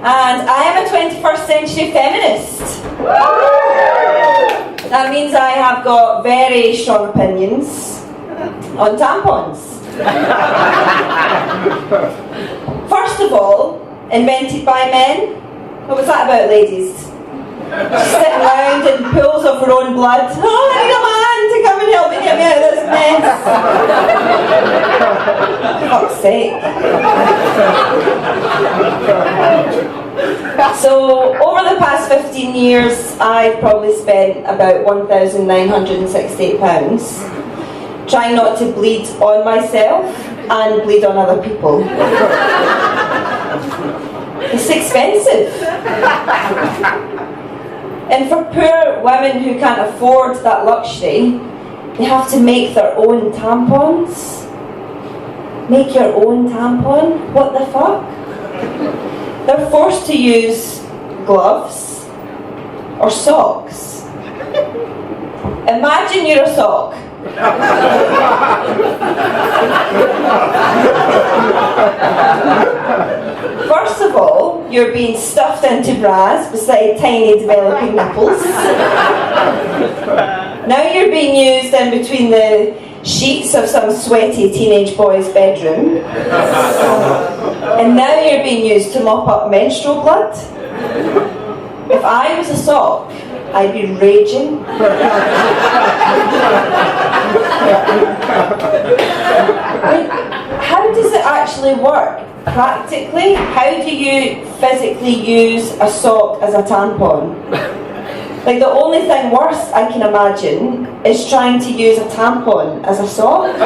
And I am a 21st century feminist. That means I have got very strong opinions on tampons. First of all, invented by men. What was that about, ladies? Just sitting around in pools of her own blood. Oh, I need a man to come and help me get me out of this mess. For fuck's sake. So, over the past 15 years, I've probably spent about £1,968 trying not to bleed on myself and bleed on other people. It's expensive. And for poor women who can't afford that luxury, they have to make their own tampons. Make your own tampon? What the fuck? They're forced to use gloves or socks. Imagine you're a sock. First of all, you're being stuffed into bras beside tiny developing nipples. Now you're being used in between the sheets of some sweaty teenage boy's bedroom. And now you're being used to mop up menstrual blood. If I was a sock, I'd be raging. How does it actually work? Practically, how do you physically use a sock as a tampon? Like, the only thing worse I can imagine is trying to use a tampon as a sock.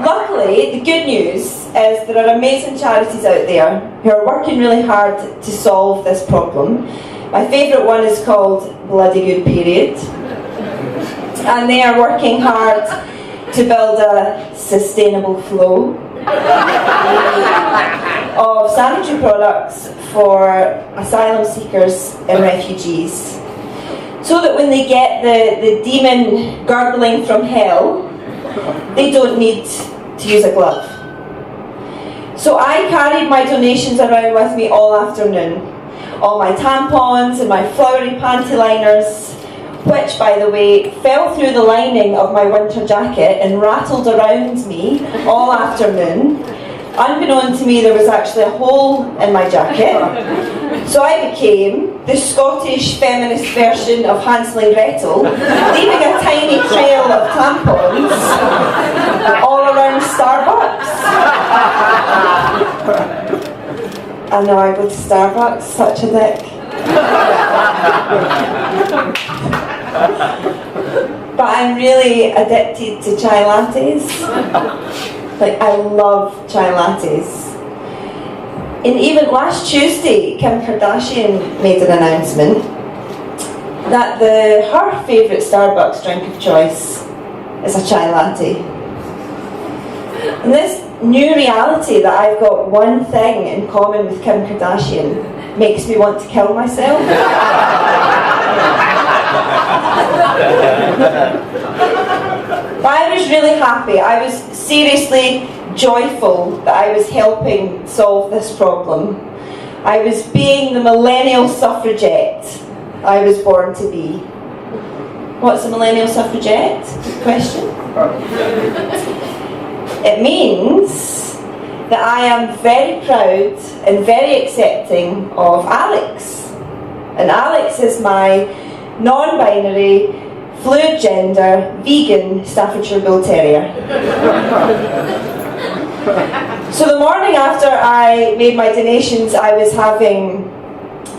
Luckily, the good news is there are amazing charities out there who are working really hard to solve this problem. My favourite one is called Bloody Good Period. And they are working hard to build a sustainable flow of sanitary products for asylum seekers and refugees, so that when they get the demon gurgling from hell, they don't need to use a glove. So I carried my donations around with me all afternoon. All my tampons and my flowery panty liners, which, by the way, fell through the lining of my winter jacket and rattled around me all afternoon. Unbeknown to me, there was actually a hole in my jacket. So I became the Scottish feminist version of Hansel and Gretel, leaving a tiny trail of tampons all around Starbucks. I know I go to Starbucks, such a dick. But I'm really addicted to chai lattes. Like, I love chai lattes. And even last Tuesday, Kim Kardashian made an announcement that her favourite Starbucks drink of choice is a chai latte. And this new reality that I've got one thing in common with Kim Kardashian makes me want to kill myself. But I was really happy. I was seriously joyful that I was helping solve this problem. I was being the millennial suffragette I was born to be. What's a millennial suffragette? Good question. It means that I am very proud and very accepting of Alex. And Alex is my non-binary, fluid gender, vegan Staffordshire Bull Terrier. So the morning after I made my donations, I was having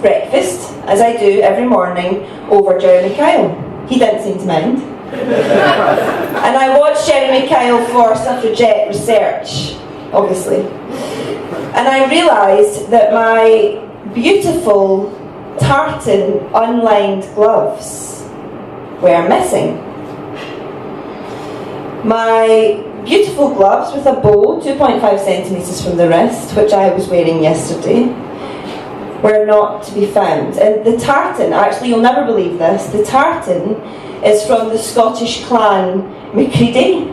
breakfast, as I do every morning, over Jeremy Kyle. He didn't seem to mind. And I watched Jeremy Kyle for suffragette research, obviously. And I realised that my beautiful tartan unlined gloves were missing. My beautiful gloves with a bow, 2.5 centimetres from the wrist, which I was wearing yesterday, were not to be found. And the tartan, actually you'll never believe this, the tartan is from the Scottish clan Macready,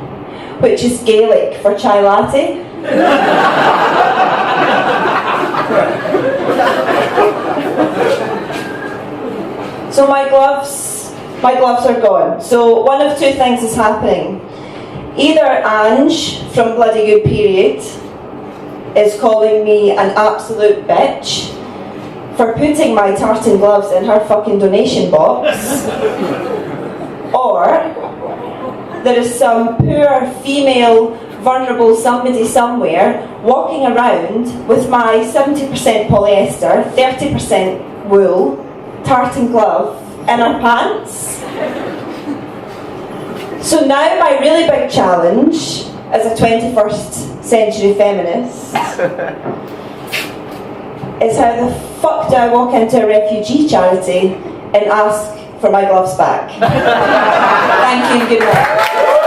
which is Gaelic for chai latte. So my gloves are gone. So one of two things is happening. Either Ange from Bloody Good Period is calling me an absolute bitch for putting my tartan gloves in her fucking donation box, or there is some poor female vulnerable somebody somewhere walking around with my 70% polyester, 30% wool tartan glove in her pants. So now my really big challenge as a 21st century feminist is how the fuck do I walk into a refugee charity and ask for my gloves back? Thank you and good night.